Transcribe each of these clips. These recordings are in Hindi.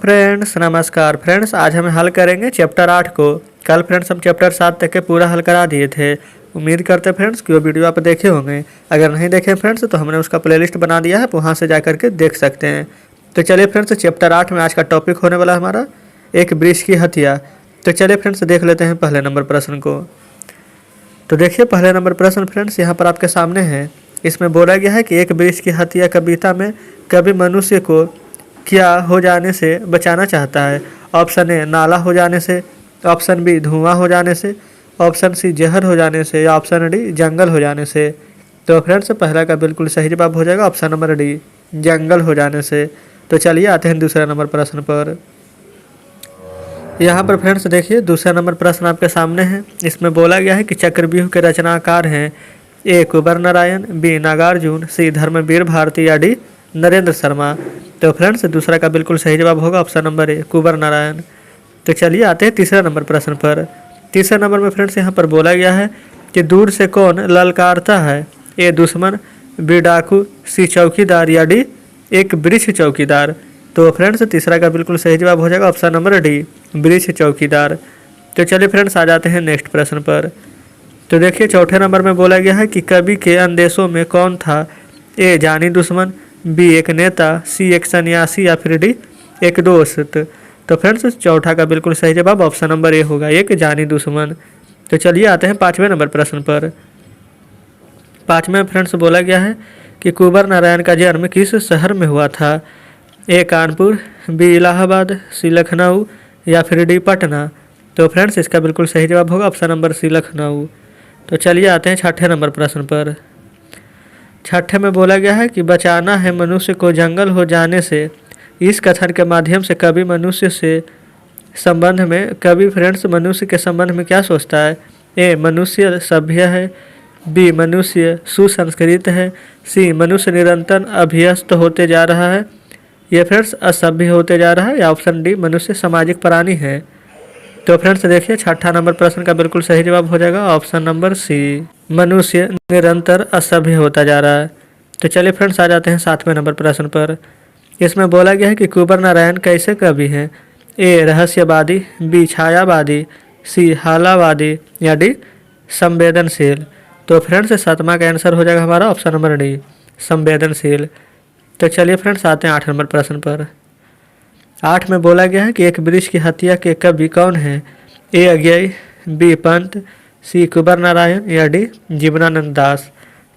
फ्रेंड्स नमस्कार फ्रेंड्स, आज हम हल करेंगे चैप्टर 8 को। कल फ्रेंड्स हम चैप्टर 7 तक के पूरा हल करा दिए थे। उम्मीद करते हैं फ्रेंड्स कि वो वीडियो आप देखे होंगे। अगर नहीं देखे फ्रेंड्स तो हमने उसका प्लेलिस्ट बना दिया है, वहाँ से जा करके देख सकते हैं। तो चलिए फ्रेंड्स, चैप्टर 8 में आज का टॉपिक होने वाला हमारा एक वृक्ष की हत्या। तो चलिए फ्रेंड्स देख लेते हैं पहले नंबर प्रश्न को। तो देखिए पहले नंबर प्रश्न फ्रेंड्स यहाँ पर आपके सामने है। इसमें बोला गया है कि एक वृक्ष की हत्या कविता में कवि मनुष्य को क्या हो जाने से बचाना चाहता है। ऑप्शन ए नाला हो जाने से, ऑप्शन बी धुआं हो जाने से, ऑप्शन सी जहर हो जाने से या ऑप्शन डी जंगल हो जाने से। तो फ्रेंड्स पहला का बिल्कुल सही जवाब हो जाएगा ऑप्शन नंबर डी, जंगल हो जाने से। तो चलिए आते हैं दूसरा नंबर प्रश्न पर। यहाँ पर फ्रेंड्स देखिए दूसरा नंबर प्रश्न आपके सामने है। इसमें बोला गया है कि चक्रव्यूह के रचनाकार हैं ए कुंवर नारायण, बी नागार्जुन, सी धर्मवीर भारती या डी नरेंद्र शर्मा। तो फ्रेंड्स दूसरा का बिल्कुल सही जवाब होगा ऑप्शन नंबर ए कुंवर नारायण। तो चलिए आते हैं तीसरा नंबर प्रश्न पर। तीसरे नंबर में फ्रेंड्स यहाँ पर बोला गया है कि दूर से कौन ललकारता है। ए दुश्मन, बी डाकू, सी चौकीदार या डी एक वृक्ष चौकीदार। तो फ्रेंड्स तीसरा का बिल्कुल सही जवाब हो जाएगा ऑप्शन नंबर डी, वृक्ष चौकीदार। तो चलिए फ्रेंड्स आ जाते हैं नेक्स्ट प्रश्न पर। तो देखिए चौथे नंबर में बोला गया है कि कवि के अंदेशों में कौन था। ए जानी दुश्मन, बी एक नेता, सी एक सन्यासी या फिर डी एक दोस्त। तो फ्रेंड्स चौथा का बिल्कुल सही जवाब ऑप्शन नंबर ए होगा, एक जानी दुश्मन। तो चलिए आते हैं पाँचवें नंबर प्रश्न पर। पाँचवें फ्रेंड्स बोला गया है कि कुंवर नारायण का जन्म किस शहर में हुआ था। ए कानपुर, बी इलाहाबाद, सी लखनऊ या फिर डी पटना। तो फ्रेंड्स इसका बिल्कुल सही जवाब होगा ऑप्शन नंबर सी लखनऊ। तो चलिए आते हैं छठे नंबर प्रश्न पर। छठे में बोला गया है कि बचाना है मनुष्य को जंगल हो जाने से। इस कथन के माध्यम से कवि मनुष्य से संबंध में कवि फ्रेंड्स मनुष्य के संबंध में क्या सोचता है। ए मनुष्य सभ्य है, बी मनुष्य सुसंस्कृत है, सी मनुष्य निरंतर अभ्यस्त होते जा रहा है, ये फ्रेंड्स असभ्य होते जा रहा है, या ऑप्शन डी मनुष्य सामाजिक प्राणी है। तो फ्रेंड्स देखिए छठा नंबर प्रश्न का बिल्कुल सही जवाब हो जाएगा ऑप्शन नंबर सी, मनुष्य निरंतर असभ्य होता जा रहा है। तो चलिए फ्रेंड्स आ जाते हैं सातवें नंबर प्रश्न पर। इसमें बोला गया है कि कुंवर नारायण कैसे कवि हैं। ए रहस्यवादी, बी छायावादी, सी हालावादी या डी संवेदनशील। तो फ्रेंड्स सातवां का आंसर हो जाएगा हमारा ऑप्शन नंबर डी, संवेदनशील। तो चलिए फ्रेंड्स आते हैं 8 नंबर प्रश्न पर। 8 में बोला गया है कि एक वृक्ष की हत्या के कवि कौन है। ए अज्ञेय, बी पंत, सी कुंवर नारायण या डी जीवनानंद दास।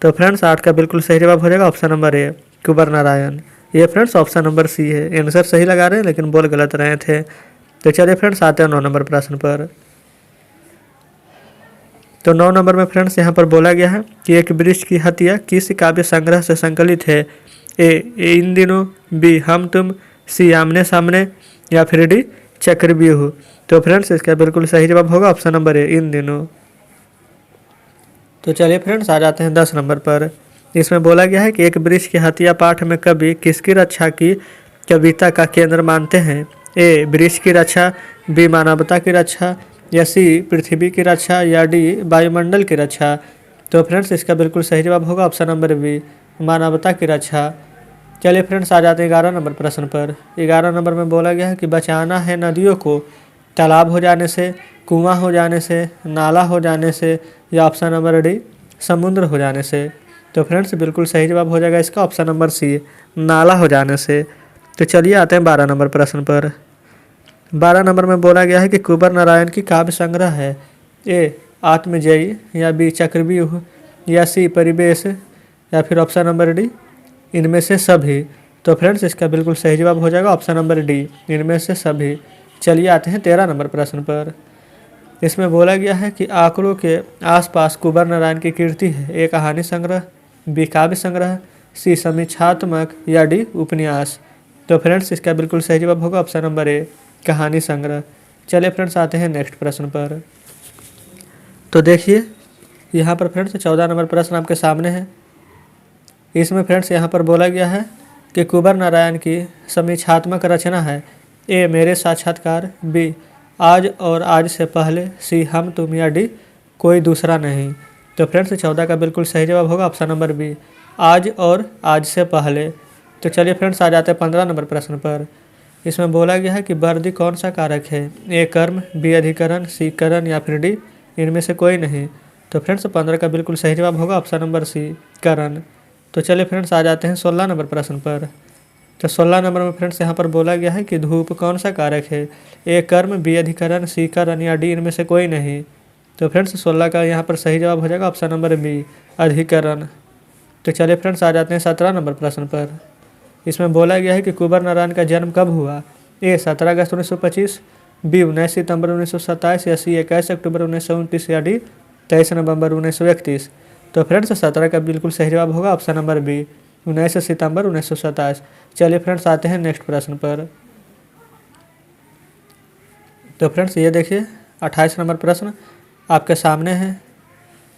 तो फ्रेंड्स 8 का बिल्कुल सही जवाब हो जाएगा ऑप्शन नंबर ए, कुंवर नारायण। ये फ्रेंड्स ऑप्शन नंबर सी है। आंसर सही लगा रहे हैं लेकिन बोल गलत रहे थे। तो चलिए फ्रेंड्स आते हैं 9 नंबर प्रश्न पर। तो 9 नंबर में फ्रेंड्स यहाँ पर बोला गया है कि एक वृक्ष की हत्या किस काव्य संग्रह से संकलित है। ए इन दिनों, बी हम तुम, सी आमने सामने या फिर डी चक्रव्यूह। तो फ्रेंड्स इसका बिल्कुल सही जवाब होगा ऑप्शन नंबर ए, इन दिनों। तो चलिए फ्रेंड्स आ जाते हैं 10 नंबर पर। इसमें बोला गया है कि एक वृक्ष की हत्या पाठ में कवि किसकी रक्षा की कविता का केंद्र मानते हैं। ए वृक्ष की रक्षा, बी मानवता की रक्षा या सी पृथ्वी की रक्षा या डी वायुमंडल की रक्षा। तो फ्रेंड्स इसका बिल्कुल सही जवाब होगा ऑप्शन नंबर बी, मानवता की रक्षा। चलिए फ्रेंड्स आ जाते हैं 11 नंबर प्रश्न पर। 11 नंबर में बोला गया है कि बचाना है नदियों को तालाब हो जाने से, कुआं हो जाने से, नाला हो जाने से या ऑप्शन नंबर डी समुद्र हो जाने से। तो फ्रेंड्स बिल्कुल सही जवाब हो जाएगा इसका ऑप्शन नंबर सी, नाला हो जाने से। तो चलिए आते हैं 12 नंबर प्रश्न पर। 12 नंबर में बोला गया है कि कुंवर नारायण की काव्य संग्रह है। ए आत्मजयी या बी चक्रव्यूह या सी परिवेश या फिर ऑप्शन नंबर डी इनमें से सभी। तो फ्रेंड्स इसका बिल्कुल सही जवाब हो जाएगा ऑप्शन नंबर डी, इनमें से सभी। चलिए आते हैं 13 नंबर प्रश्न पर। इसमें बोला गया है कि आंकड़ों के आसपास कुंवर नारायण की कीर्ति है। ए कहानी संग्रह, बी काव्य संग्रह, सी समीक्षात्मक या डी उपन्यास। तो फ्रेंड्स इसका बिल्कुल सही जवाब होगा ऑप्शन नंबर ए, कहानी संग्रह। चलिए फ्रेंड्स आते हैं नेक्स्ट प्रश्न पर। तो देखिए यहाँ पर फ्रेंड्स 14 नंबर प्रश्न आपके सामने है। इसमें फ्रेंड्स यहाँ पर बोला गया है कि कुंवर नारायण की समीक्षात्मक रचना है। ए मेरे साक्षात्कार, बी आज और आज से पहले, सी हम तुम या डी कोई दूसरा नहीं। तो फ्रेंड्स 14 का बिल्कुल सही जवाब होगा ऑप्शन नंबर बी, आज और आज से पहले। तो चलिए फ्रेंड्स आ जाते हैं 15 नंबर प्रश्न पर। इसमें बोला गया है कि वर्दी कौन सा कारक है, ए कर्म, बी अधिकरण, सी करण या फिर डी इनमें से कोई नहीं। तो फ्रेंड्स 15 का बिल्कुल सही जवाब होगा ऑप्शन नंबर सी करण। तो चलिए फ्रेंड्स आ जाते हैं 16 नंबर प्रश्न पर। तो 16 नंबर में फ्रेंड्स यहाँ पर बोला गया है कि धूप कौन सा कारक है, ए कर्म, बी अधिकरण, सी करण या डी इनमें से कोई नहीं। तो फ्रेंड्स 16 का यहाँ पर सही जवाब हो जाएगा ऑप्शन नंबर बी अधिकरण। तो चलिए फ्रेंड्स आ जाते हैं 17 नंबर प्रश्न पर। इसमें बोला गया है कि कुंवर नारायण का जन्म कब हुआ, ए 17 अगस्त 1925, बी 19 सितंबर 1927 या सी 21 अक्टूबर 1929 या डी 23 नवंबर 1931। तो फ्रेंड्स 17 का बिल्कुल सही जवाब होगा ऑप्शन नंबर बी 19 सितंबर 1927। चलिए फ्रेंड्स आते हैं नेक्स्ट प्रश्न पर। तो फ्रेंड्स ये देखिए 28 नंबर प्रश्न आपके सामने है।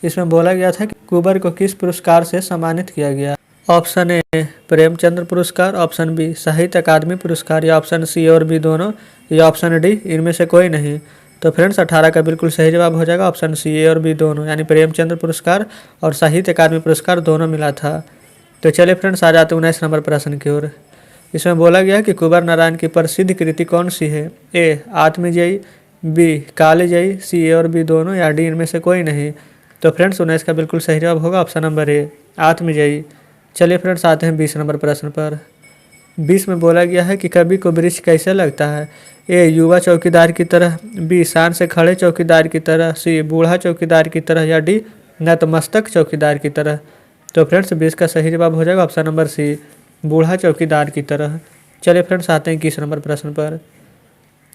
इसमें बोला गया था कि कुंवर को किस पुरस्कार से सम्मानित किया गया। ऑप्शन ए प्रेमचंद्र पुरस्कार, ऑप्शन बी साहित्य अकादमी पुरस्कार या ऑप्शन सी और बी दोनों या ऑप्शन डी इनमें से कोई नहीं। तो फ्रेंड्स 18 का बिल्कुल सही जवाब हो जाएगा ऑप्शन सी ए और बी दोनों, यानी प्रेमचंद्र पुरस्कार और साहित्य अकादमी पुरस्कार दोनों मिला था। तो चलिए फ्रेंड्स आ जाते 19 नंबर प्रश्न की ओर। इसमें बोला गया कि कुंवर नारायण की प्रसिद्ध कृति कौन सी है, ए आत्मजयी, बी कालजयी, सी ए और बी दोनों या डी इनमें से कोई नहीं। तो फ्रेंड्स 19 का बिल्कुल सही जवाब होगा ऑप्शन नंबर ए आत्मजयी। चलिए फ्रेंड्स आते हैं 20 नंबर प्रश्न पर। 20 में बोला गया है कि कवि को वृक्ष कैसे लगता है, ए युवा चौकीदार की तरह, बी शान से खड़े चौकीदार की तरह, सी बूढ़ा चौकीदार की तरह या डी नतमस्तक चौकीदार की तरह। तो फ्रेंड्स 20 का सही जवाब हो जाएगा ऑप्शन नंबर सी बूढ़ा चौकीदार की तरह। चलिए फ्रेंड्स आते हैं 21 नंबर प्रश्न पर।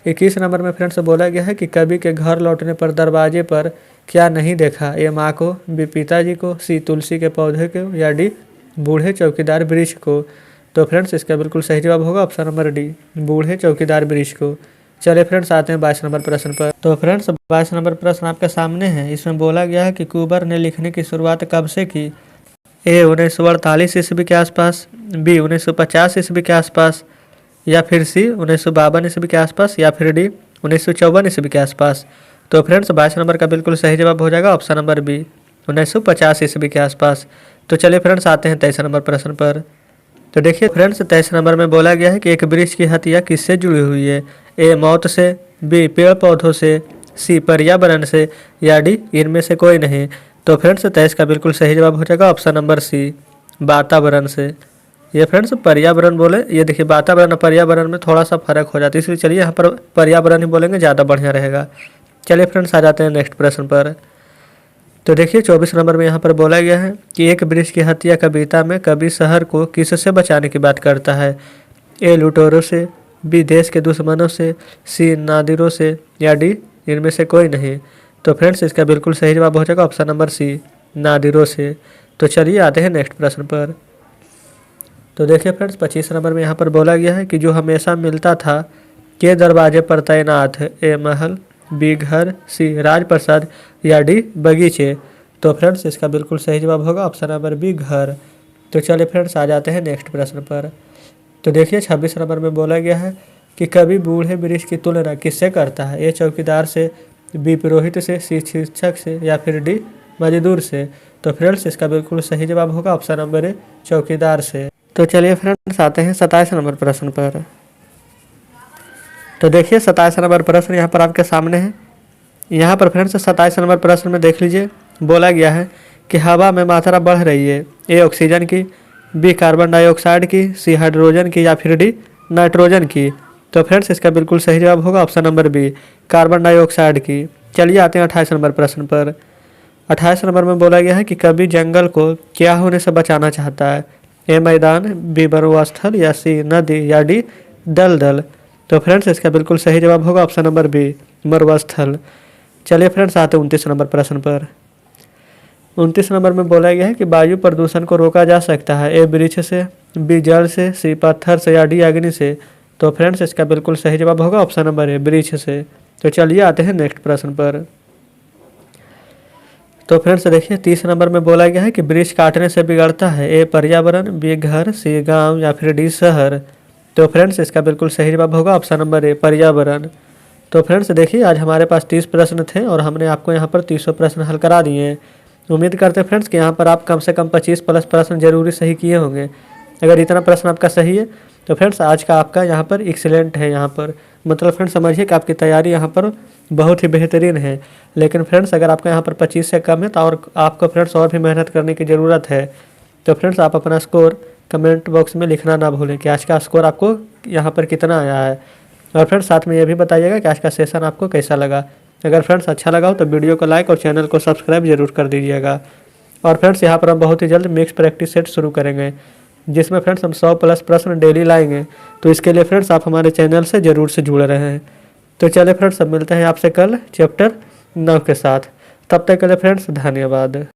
21 नंबर में फ्रेंड्स बोला गया है कि कवि के घर लौटने पर दरवाजे पर क्या नहीं देखा, ए माँ को, बी पिताजी को, सी तुलसी के पौधे को या डी बूढ़े चौकीदार वृक्ष को। तो फ्रेंड्स इसका बिल्कुल सही जवाब होगा ऑप्शन नंबर डी बूढ़े चौकीदार वृक्ष को। चलिए फ्रेंड्स आते हैं 22 नंबर प्रश्न पर। तो फ्रेंड्स 22 नंबर प्रश्न आपके सामने है। इसमें बोला गया है कि कुंवर ने लिखने की शुरुआत कब से की, ए 1948 ईस्वी के आसपास, बी 1950 ईस्वी के आसपास या फिर सी 1952 ईस्वी के आसपास या फिर डी 1954 ईस्वी के आसपास। तो फ्रेंड्स 22 नंबर का बिल्कुल सही जवाब हो जाएगा ऑप्शन नंबर बी 1950 ईस्वी के आसपास। तो चलिए फ्रेंड्स आते हैं 23 नंबर प्रश्न पर। तो देखिए फ्रेंड्स 23 नंबर में बोला गया है कि एक वृक्ष की हत्या किससे जुड़ी हुई है, ए मौत से, बी पेड़ पौधों से, सी पर्यावरण से या डी इनमें से कोई नहीं। तो फ्रेंड्स 23 का बिल्कुल सही जवाब हो जाएगा ऑप्शन नंबर सी वातावरण से। ये फ्रेंड्स पर्यावरण बोले, ये देखिए वातावरण और पर्यावरण में थोड़ा सा फर्क हो जाता है, इसलिए चलिए यहाँ पर पर्यावरण ही बोलेंगे ज़्यादा बढ़िया रहेगा। चलिए फ्रेंड्स आ जाते हैं नेक्स्ट प्रश्न पर। तो देखिए 24 नंबर में यहाँ पर बोला गया है कि एक वृक्ष की हत्या कविता में कवि शहर को किससे बचाने की बात करता है, ए लुटेरों से, बी देश के दुश्मनों से, सी नादिरों से या डी इनमें से कोई नहीं। तो फ्रेंड्स इसका बिल्कुल सही जवाब हो जाएगा ऑप्शन नंबर सी नादिरों से। तो चलिए आते हैं नेक्स्ट प्रश्न पर। तो देखिए फ्रेंड्स 25 नंबर में यहाँ पर बोला गया है कि जो हमेशा मिलता था के दरवाजे पर तैनात है, ए महल, बी घर, सी राजप्रसाद या डी बगीचे। तो फ्रेंड्स इसका बिल्कुल सही जवाब होगा ऑप्शन नंबर बी घर। तो चलिए फ्रेंड्स आ जाते हैं नेक्स्ट प्रश्न पर। तो देखिए 26 नंबर में बोला गया है कि कवि बूढ़े वृक्ष की तुलना किससे करता है, ए चौकीदार से, बी पुरोहित से, सी शिक्षक से या फिर डी मजदूर से। तो फ्रेंड्स इसका बिल्कुल सही जवाब होगा ऑप्शन नंबर ए चौकीदार से। तो चलिए फ्रेंड्स आते हैं 27 नंबर प्रश्न पर। तो देखिए 27 नंबर प्रश्न यहाँ पर आपके सामने है। यहाँ पर फ्रेंड्स 27 नंबर प्रश्न में देख लीजिए बोला गया है कि हवा में मात्रा बढ़ रही है, ए ऑक्सीजन की, बी कार्बन डाइऑक्साइड की, सी हाइड्रोजन की या फिर डी नाइट्रोजन की। तो फ्रेंड्स इसका बिल्कुल सही जवाब होगा option number B carbon dioxide की। चलिए आते हैं 28 नंबर प्रश्न पर। 28 नंबर में बोला गया है कि कवि जंगल को क्या होने से बचाना चाहता है, ए मैदान, बी मरुस्थल या सी नदी या डी दलदल। तो फ्रेंड्स इसका बिल्कुल सही जवाब होगा ऑप्शन नंबर बी मरुस्थल। चलिए फ्रेंड्स आते हैं 29 नंबर प्रश्न पर। 29 नंबर में बोला गया है कि वायु प्रदूषण को रोका जा सकता है, ए वृक्ष से, बी जल से, सी पत्थर से या डी अग्नि से। तो फ्रेंड्स इसका बिल्कुल सही जवाब होगा ऑप्शन नंबर ए वृक्ष से। तो चलिए आते हैं नेक्स्ट प्रश्न पर। तो फ्रेंड्स देखिए 30 नंबर में बोला गया है कि वृक्ष काटने से बिगड़ता है, ए पर्यावरण, बी घर, सी गांव या फिर डी शहर। तो फ्रेंड्स इसका बिल्कुल सही जवाब होगा ऑप्शन नंबर ए पर्यावरण। तो फ्रेंड्स देखिए आज हमारे पास 30 प्रश्न थे और हमने आपको यहाँ पर 300 प्रश्न हल करा दिए हैं। उम्मीद करते हैं फ्रेंड्स कि यहाँ पर आप कम से कम 25 प्लस प्रश्न जरूरी सही किए होंगे। अगर इतना प्रश्न आपका सही है तो फ्रेंड्स आज का आपका यहाँ पर एक्सीलेंट है। यहाँ पर मतलब फ्रेंड्स समझिए कि आपकी तैयारी यहाँ पर बहुत ही बेहतरीन है। लेकिन फ्रेंड्स अगर आपका यहाँ पर 25 से कम है तो और आपको फ्रेंड्स और भी मेहनत करने की ज़रूरत है। तो फ्रेंड्स आप अपना स्कोर कमेंट बॉक्स में लिखना ना भूलें कि आज का स्कोर आपको यहाँ पर कितना आया है। और फ्रेंड्स साथ में ये भी बताइएगा कि आज का सेशन आपको कैसा लगा। अगर फ्रेंड्स अच्छा लगा हो तो वीडियो को लाइक और चैनल को सब्सक्राइब जरूर कर दीजिएगा। और फ्रेंड्स यहाँ पर हम बहुत ही जल्द मिक्स प्रैक्टिस सेट शुरू करेंगे, जिसमें फ्रेंड्स हम 100+ प्रश्न डेली लाएंगे। तो इसके लिए फ्रेंड्स आप हमारे चैनल से ज़रूर से जुड़ रहे हैं। तो चलिए फ्रेंड्स, अब मिलते हैं आपसे कल चैप्टर 9 के साथ। तब तक के लिए फ्रेंड्स धन्यवाद।